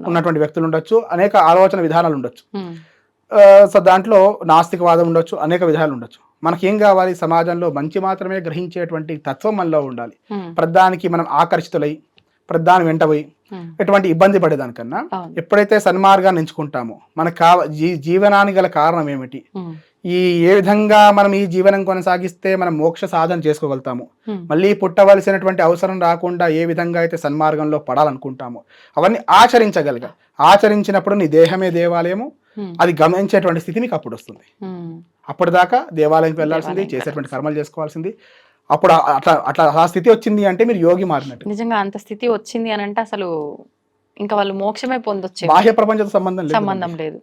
ఉన్నటువంటి వ్యక్తులు ఉండొచ్చు, అనేక ఆలోచన విధానాలు ఉండొచ్చు. సో దాంట్లో నాస్తికవాదం ఉండొచ్చు, అనేక విధాలు ఉండొచ్చు. మనకేం కావాలి, సమాజంలో మంచి మాత్రమే గ్రహించేటువంటి తత్వం మనలో ఉండాలి. ప్రధానికి మనం ఆకర్షితులై ప్రధాని వెంటపోయి ఎటువంటి ఇబ్బంది పడేదానికన్నా ఎప్పుడైతే సన్మార్గాన్ని ఎంచుకుంటామో మనకు జీవనానికి గల కారణం ఏమిటి, ఏ విధంగా మనం ఈ జీవనం కొనసాగిస్తే మనం మోక్ష సాధన చేసుకోగలుగుతాము, మళ్ళీ పుట్టవలసినటువంటి అవసరం రాకుండా ఏ విధంగా అయితే సన్మార్గంలో పడాలనుకుంటామో అవన్నీ ఆచరించినప్పుడు నీ దేహమే దేవాలయము, అది గమనించేటువంటి స్థితి మీకు అప్పుడు వస్తుంది. అప్పటిదాకా దేవాలయంకి వెళ్ళాల్సింది, చేసేటువంటి కర్మలు చేసుకోవాల్సింది. అప్పుడు అట్లా ఆ స్థితి వచ్చింది అంటే మీరు యోగి మారినట్టు. నిజంగా అంత స్థితి వచ్చింది అని అంటే అసలు ఇంకా వాళ్ళు మోక్షమే పొందొచ్చు, బాహ్య ప్రపంచంతో సంబంధం సంబంధం లేదు.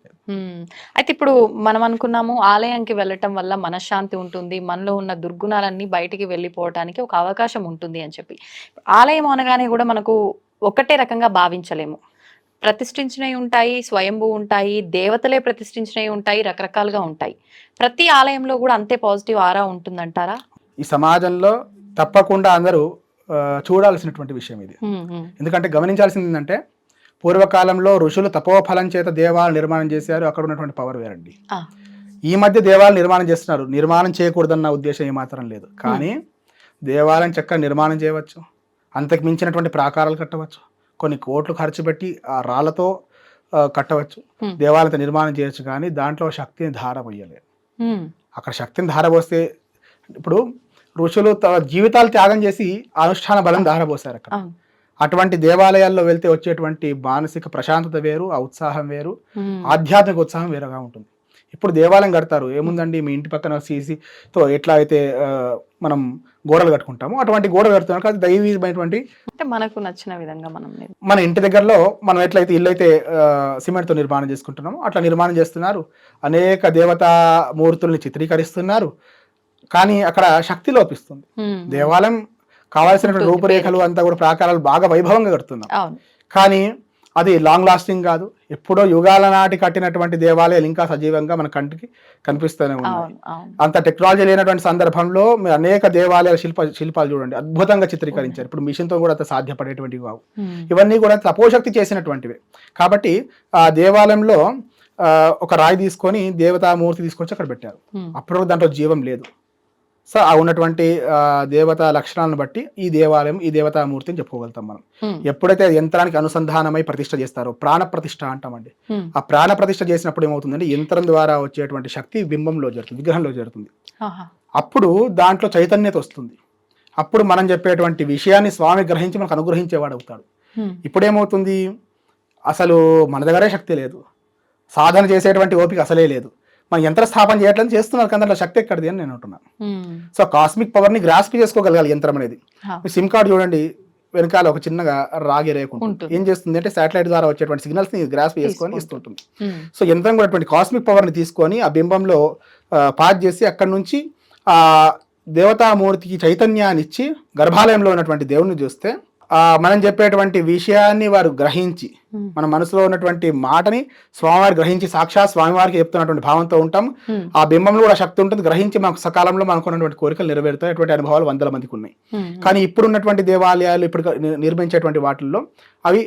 అయితే ఇప్పుడు మనం అనుకున్నాము ఆలయానికి వెళ్ళటం వల్ల మనశ్శాంతి ఉంటుంది, మనలో ఉన్న దుర్గుణాలన్నీ బయటికి వెళ్ళిపోవటానికి ఒక అవకాశం ఉంటుంది అని చెప్పి. ఆలయం అనగానే కూడా మనకు ఒకటే రకంగా భావించలేము. ప్రతిష్ఠించినవి ఉంటాయి, స్వయంభూ ఉంటాయి, దేవతలే ప్రతిష్ఠించినవి ఉంటాయి, రకరకాలుగా ఉంటాయి. ప్రతి ఆలయంలో కూడా అంతే పాజిటివ్ ఆరా ఉంటుందంటారా? ఈ సమాజంలో తప్పకుండా అందరూ చూడాల్సినటువంటి విషయం ఇది. ఎందుకంటే గమనించాల్సింది ఏంటంటే, పూర్వకాలంలో ఋషులు తపోఫలం చేత దేవాలయం నిర్మాణం చేశారు, అక్కడ ఉన్నటువంటి పవర్ వేరండి. ఈ మధ్య దేవాలయం నిర్మాణం చేస్తున్నారు, నిర్మాణం చేయకూడదన్న ఉద్దేశం ఏమాత్రం లేదు. కానీ దేవాలయం చక్కగా నిర్మాణం చేయవచ్చు, అంతకు మించినటువంటి ప్రాకారాలు కట్టవచ్చు, కొన్ని కోట్లు ఖర్చు పెట్టి ఆ రాళ్లతో కట్టవచ్చు, దేవాలయంతో నిర్మాణం చేయొచ్చు. కానీ దాంట్లో శక్తిని ధారపోయలేదు. అక్కడ శక్తిని ధారపోస్తే, ఇప్పుడు ఋషులు జీవితాలు త్యాగం చేసి అనుష్ఠాన బలం ధారపోసారు అక్కడ. అటువంటి దేవాలయాల్లో వెళ్తే వచ్చేటువంటి మానసిక ప్రశాంతత వేరు, ఆ ఉత్సాహం వేరు, ఆధ్యాత్మిక ఉత్సాహం వేరుగా ఉంటుంది. ఇప్పుడు దేవాలయం కడతారు, ఏముందండి మీ ఇంటి పక్కన సీసీతో ఎట్లా అయితే మనం గోడలు కట్టుకుంటాము అటువంటి గోడలు కడుతున్నారు. కానీ దైవీయమైనటువంటి అంటే మనకు నచ్చిన విధంగా మన ఇంటి దగ్గరలో మనం ఎట్లయితే ఇల్లు అయితే సిమెంట్తో నిర్మాణం చేసుకుంటున్నామో అట్లా నిర్మాణం చేస్తున్నారు, అనేక దేవతా మూర్తుల్ని చిత్రీకరిస్తున్నారు. కానీ అక్కడ శక్తి లోపిస్తుంది. దేవాలయం కావాల్సినటువంటి రూపురేఖలు అంతా కూడా ప్రాకారాలు బాగా వైభవంగా కడుతున్నాం, కానీ అది లాంగ్ లాస్టింగ్ కాదు. ఎప్పుడో యుగాల నాటి కట్టినటువంటి దేవాలయాలు ఇంకా సజీవంగా మన కంటికి కనిపిస్తూనే ఉన్నాయి. అంత టెక్నాలజీ లేనటువంటి సందర్భంలో అనేక దేవాలయాల శిల్పాలు చూడండి, అద్భుతంగా చిత్రీకరించారు. ఇప్పుడు మిషన్తో కూడా అంత సాధ్యపడేటువంటివి కావు. ఇవన్నీ కూడా తపోశక్తి చేసినటువంటివి. కాబట్టి ఆ దేవాలయంలో ఒక రాయి తీసుకొని దేవతామూర్తి తీసుకొచ్చి అక్కడ పెట్టారు. అప్పుడు దాంట్లో జీవం లేదు. సో ఆ ఉన్నటువంటి దేవతా లక్షణాలను బట్టి ఈ దేవాలయం, ఈ దేవతామూర్తి అని చెప్పుకోగలుగుతాం మనం. ఎప్పుడైతే యంత్రానికి అనుసంధానమై ప్రతిష్ఠ చేస్తారో, ప్రాణ ప్రతిష్ఠ అంటామండి. ఆ ప్రాణ ప్రతిష్ఠ చేసినప్పుడు ఏమవుతుందంటే, యంత్రం ద్వారా వచ్చేటువంటి శక్తి బింబంలో జరుగుతుంది, విగ్రహంలో జరుగుతుంది. అప్పుడు దాంట్లో చైతన్యత వస్తుంది. అప్పుడు మనం చెప్పేటువంటి విషయాన్ని స్వామి గ్రహించి మనకు అనుగ్రహించేవాడు అవుతాడు. ఇప్పుడేమవుతుంది, అసలు మన దగ్గరే శక్తి లేదు, సాధన చేసేటువంటి ఓపిక అసలే లేదు, మన యంత్ర స్థాపన చేయట్లేదు చేస్తున్నారు, కానీ దాంట్లో శక్తి ఎక్కడిది అని నేను అంటున్నాను. సో కాస్మిక్ పవర్ ని గ్రాస్ప్ చేసుకోగలగాలి యంత్రం అనేది. సిమ్ కార్డ్ చూడండి, వెనకాల ఒక చిన్నగా రాగి రేకుంటుంది. ఏం చేస్తుంది అంటే, శాటిలైట్ ద్వారా వచ్చేటువంటి సిగ్నల్స్ ని గ్రాస్ప్ చేసుకొని ఇస్తుంటుంది. సో యంత్రం కూడా అటువంటి కాస్మిక్ పవర్ ని తీసుకొని ఆ బింబంలో పాస్ చేసి అక్కడి నుంచి ఆ దేవతామూర్తికి చైతన్యాన్ని ఇచ్చి గర్భాలయంలో ఉన్నటువంటి దేవుణ్ణి చూస్తే మనం చెప్పేటువంటి విషయాన్ని వారు గ్రహించి, మన మనసులో ఉన్నటువంటి మాటని స్వామివారి గ్రహించి సాక్షాత్ స్వామివారికి చెప్తున్నటువంటి భావంతో ఉంటాం. ఆ బింబంలో కూడా శక్తి ఉంటుంది, గ్రహించి మనకు సకాలంలో మనకున్నటువంటి కోరికలు నెరవేరుతాయి. అటువంటి అనుభవాలు వందల మందికి ఉన్నాయి. కానీ ఇప్పుడు ఉన్నటువంటి దేవాలయాలు, ఇప్పుడు నిర్మించేటువంటి వాటిల్లో అవి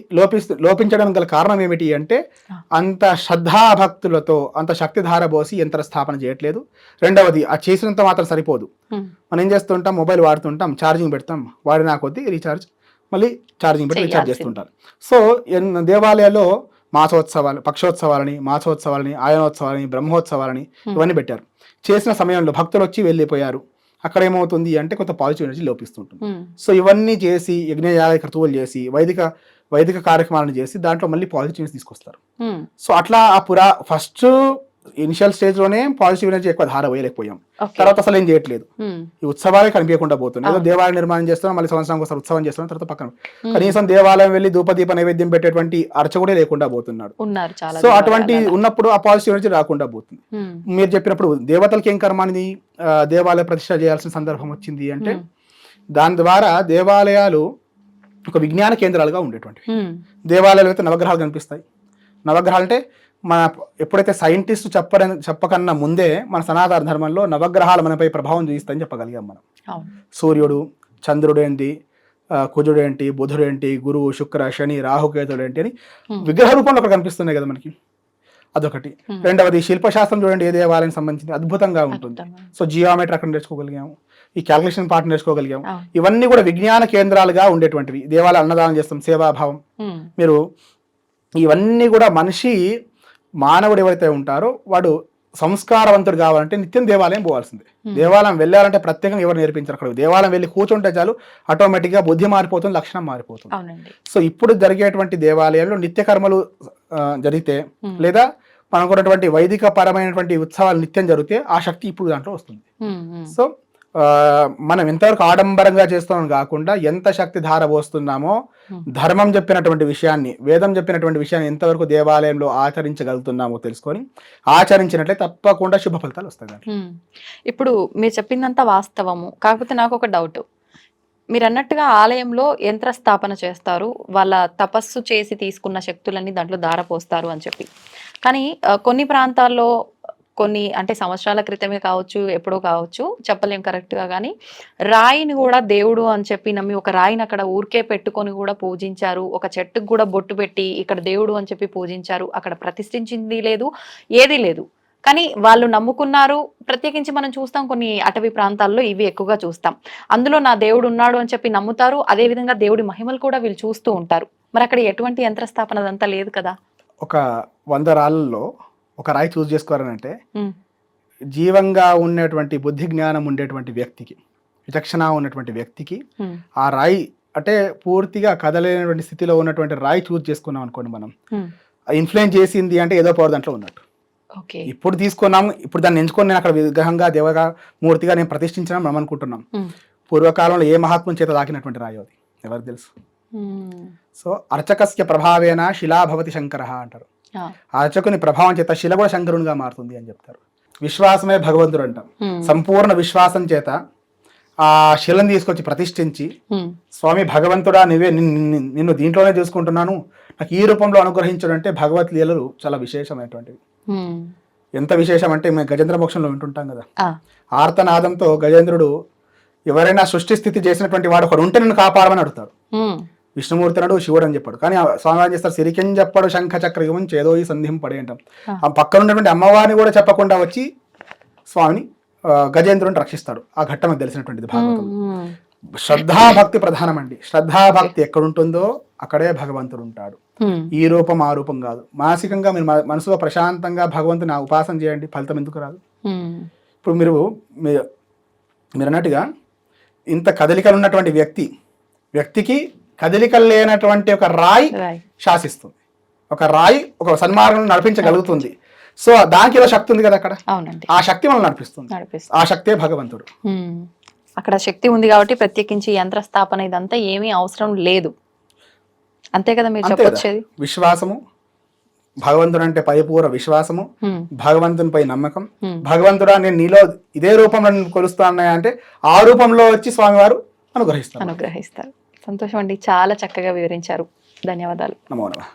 లోపించడం గల కారణం ఏమిటి అంటే, అంత శ్రద్ధాభక్తులతో అంత శక్తి ధారబోసి యంత్ర స్థాపన చేయట్లేదు. రెండవది, ఆ చేసినంత మాత్రం సరిపోదు. మనం ఏం చేస్తుంటాం, మొబైల్ వాడుతుంటాం, ఛార్జింగ్ పెడతాం, వాడినా కొద్దీ రీఛార్జ్ మళ్ళీ ఛార్జింగ్ పెట్టి రీఛార్జ్ చేస్తుంటారు. సో దేవాలయాల్లో మాసోత్సవాలు, పక్షోత్సవాలని, మాసోత్సవాలని, ఆయనోత్సవాలని, బ్రహ్మోత్సవాలని ఇవన్నీ పెట్టారు. చేసిన సమయంలో భక్తులు వచ్చి వెళ్ళిపోయారు. అక్కడ ఏమవుతుంది అంటే కొంత పాజిటివ్ ఎనర్జీ లోపిస్తుంటుంది. సో ఇవన్నీ చేసి యజ్ఞయాల క్రతువులు చేసి వైదిక కార్యక్రమాలను చేసి దాంట్లో మళ్ళీ పాజిటివ్నెస్ తీసుకొస్తారు. సో అట్లా ఆ ఫస్ట్ ఇనిషియల్ స్టేజ్ లోనే పాజిటివ్ ఎనర్జీ ఎక్కువ ధార వేయలేకపోయాం. తర్వాత అసలు ఏం చేయట్లేదు, ఈ ఉత్సవాలే కనిపించకుండా పోతుంది. ఏదో దేవాలయం నిర్మాణం చేస్తున్నాం, మళ్ళీ సంవత్సరానికి ఒకసారి ఉత్సవం చేస్తున్నాం, తర్వాత పక్కన కనీసం దేవాలయం వెళ్ళి ధూపదీప నైవేద్యం పెట్టేటువంటి అర్చకుడే లేకుండా పోతున్నాడు. సో అటువంటి ఉన్నప్పుడు ఆ పాజిటివ్ ఎనర్జీ రాకుండా పోతుంది. మీరు చెప్పినప్పుడు దేవతలకి ఏం కర్మ అనేది దేవాలయ ప్రతిష్ఠ చేయాల్సిన సందర్భం వచ్చింది అంటే, దాని ద్వారా దేవాలయాలు ఒక విజ్ఞాన కేంద్రాలుగా ఉండేటువంటి దేవాలయాలు అయితే నవగ్రహాలు కనిపిస్తాయి. నవగ్రహాలు అంటే మన ఎప్పుడైతే సైంటిస్ట్ చెప్పకన్నా ముందే మన సనాతన ధర్మంలో నవగ్రహాలు మనపై ప్రభావం చూపిస్తాయని చెప్పగలిగాం మనం. సూర్యుడు, చంద్రుడు ఏంటి, కుజుడు ఏంటి, బుధుడు ఏంటి, గురువు, శుక్ర, శని, రాహుకేతుడు ఏంటి అని విగ్రహ రూపంలో అక్కడ కనిపిస్తున్నాయి కదా మనకి. అదొకటి. రెండవది, శిల్పశాస్త్రం చూడండి, ఏ దేవాలయం సంబంధించింది అద్భుతంగా ఉంటుంది. సో జియోమెట్రీ అక్కడ నేర్చుకోగలిగాము, ఈ క్యాల్కులేషన్ పార్ట్ నేర్చుకోగలిగాము. ఇవన్నీ కూడా విజ్ఞాన కేంద్రాలుగా ఉండేటువంటివి. దేవాలయం అన్నదానం చేస్తాం, సేవాభావం. మీరు ఇవన్నీ కూడా మానవుడు ఎవరైతే ఉంటారో వాడు సంస్కారవంతుడు కావాలంటే నిత్యం దేవాలయం పోవాల్సిందే. దేవాలయం వెళ్ళాలంటే ప్రత్యేకంగా ఎవరు నేర్పించారు. అక్కడ దేవాలయం వెళ్ళి కూర్చుంటే చాలు, ఆటోమేటిక్గా బుద్ధి మారిపోతుంది, లక్షణం మారిపోతుంది. సో ఇప్పుడు జరిగేటువంటి దేవాలయంలో నిత్య కర్మలు జరిగితే, లేదా మనకున్నటువంటి వైదిక పరమైనటువంటి ఉత్సవాలు నిత్యం జరిగితే ఆ శక్తి ఇప్పుడు దాంట్లో వస్తుంది. సో మనం ఎంతవరకు ఆడంబరంగా చేస్తామని కాకుండా ఎంత శక్తి ధార పోస్తున్నామో ధర్మం చెప్పినటువంటి విషయాన్ని, వేదం చెప్పినటువంటి విషయాన్ని ఎంతవరకు దేవాలయంలో ఆచరించగలుగుతున్నామో తెలుసుకొని ఆచరించినట్లయితే తప్పకుండా శుభ ఫలితాలు వస్తాయి. ఇప్పుడు మీరు చెప్పిందంతా వాస్తవము, కాకపోతే నాకు ఒక డౌట్. మీరు అన్నట్టుగా ఆలయంలో యంత్ర స్థాపన చేస్తారు, వాళ్ళ తపస్సు చేసి తీసుకున్న శక్తులన్నీ దాంట్లో ధారపోస్తారు అని చెప్పి. కానీ కొన్ని ప్రాంతాల్లో కొన్ని అంటే సంవత్సరాల క్రితమే కావచ్చు, ఎప్పుడో కావచ్చు, చెప్పలేం కరెక్ట్గా, కానీ రాయిని కూడా దేవుడు అని చెప్పి నమ్మి ఒక రాయిని అక్కడ ఊరికే పెట్టుకొని కూడా పూజించారు. ఒక చెట్టుకు కూడా బొట్టు పెట్టి ఇక్కడ దేవుడు అని చెప్పి పూజించారు. అక్కడ ప్రతిష్ఠించింది లేదు, ఏదీ లేదు, కానీ వాళ్ళు నమ్ముకున్నారు. ప్రత్యేకించి మనం చూస్తాం కొన్ని అటవీ ప్రాంతాల్లో ఇవి ఎక్కువగా చూస్తాం. అందులో నా దేవుడు ఉన్నాడు అని చెప్పి నమ్ముతారు. అదేవిధంగా దేవుడి మహిమలు కూడా వీళ్ళు చూస్తూ ఉంటారు. మరి అక్కడ ఎటువంటి యంత్రస్థాపన అదంతా లేదు కదా. ఒక 100 రాళ్ళల్లో ఒక రాయి చూస్ చేసుకోవాలంటే జీవంగా ఉన్నటువంటి బుద్ధి జ్ఞానం ఉండేటువంటి వ్యక్తికి, విచక్షణ ఉన్నటువంటి వ్యక్తికి ఆ రాయి అంటే పూర్తిగా కదలేనటువంటి స్థితిలో ఉన్నటువంటి రాయి చూస్ చేసుకున్నాం అనుకోండి, మనం ఇన్ఫ్లుయెన్స్ చేసింది అంటే ఏదో పవర్ దాంట్లో ఉన్నట్టు. ఇప్పుడు తీసుకున్నాము, ఇప్పుడు దాన్ని ఎంచుకొని నేను అక్కడ విగ్రహంగా దేవగా మూర్తిగా నేను ప్రతిష్ఠించడం మనం అనుకుంటున్నాం. పూర్వకాలంలో ఏ మహాత్ముని చేత తాకినటువంటి రాయి అది ఎవరు తెలుసు. సో అర్చకస్య ప్రభావేన శిలా భవతి శంకర అంటారు. అర్చకుని ప్రభావం చేత శిల కూడా శంకరునిగా మారుతుంది అని చెప్తారు. విశ్వాసమే భగవంతుడు అంటాం. సంపూర్ణ విశ్వాసం చేత ఆ శిలను తీసుకొచ్చి ప్రతిష్ఠించి, స్వామి భగవంతుడా నువ్వే, నిన్ను దీంట్లోనే చూసుకుంటున్నాను, నాకు ఈ రూపంలో అనుగ్రహించడం అంటే భగవత్ లీలలు చాలా విశేషమైనటువంటివి. ఎంత విశేషం అంటే మేము గజేంద్ర మోక్షంలో వింటుంటాం కదా, ఆర్తనాదంతో గజేంద్రుడు ఎవరైనా సృష్టి స్థితి చేసినటువంటి వాడు ఒకడు ఉంటే నన్ను కాపాడమని అడుగుతాడు. విష్ణుమూర్తి అన్నాడు, శివుడు అని చెప్పాడు. కానీ స్వామి ఏం చేస్తారు, సిరికెన్ చెప్పాడు శంఖ చక్రయుగం చేదో ఈ సంధిం పడే అంటాం. ఆ పక్కన ఉన్నటువంటి అమ్మవారిని కూడా చెప్పకుండా వచ్చి స్వామిని గజేంద్రుని రక్షిస్తాడు. ఆ ఘట్టం మనకు తెలిసినటువంటిది భాగవతం. శ్రద్ధాభక్తి ప్రధానం అండి. శ్రద్ధాభక్తి ఎక్కడుంటుందో అక్కడే భగవంతుడు ఉంటాడు. ఈ రూపం ఆ రూపం కాదు. మానసికంగా మీరు మనసులో ప్రశాంతంగా భగవంతుని ఉపాసన చేయండి, ఫలితం ఎందుకు రాదు. ఇప్పుడు మీరు అన్నట్టుగా ఇంత కదలికలు ఉన్నటువంటి వ్యక్తికి కదలికలు లేనటువంటి ఒక రాయి శాసిస్తుంది. ఒక రాయి ఒక సన్మార్గం నడిపించగలుగుతుంది. సో దానికి ఏదో శక్తి ఉంది కదా అక్కడ, ఆ శక్తి మనం నడిపిస్తుంది. ఆ శక్తే భగవంతుడు. అక్కడ శక్తి ఉంది కాబట్టి ప్రత్యేకించి యంత్ర స్థాపన ఇదంతా ఏమీ అవసరం లేదు. అంతే కదా మీరు చెప్పొచ్చేది. విశ్వాసము, భగవంతుడు అంటే పరిపూర్ణ విశ్వాసము, భగవంతునిపై నమ్మకం. భగవంతుడా నేను నీలో ఇదే రూపంలో కొలుస్తానన్నా అంటే ఆ రూపంలో వచ్చి స్వామివారు అనుగ్రహిస్తారు. సంతోషం అండి, చాలా చక్కగా వివరించారు. ధన్యవాదాలు. నమో నమః.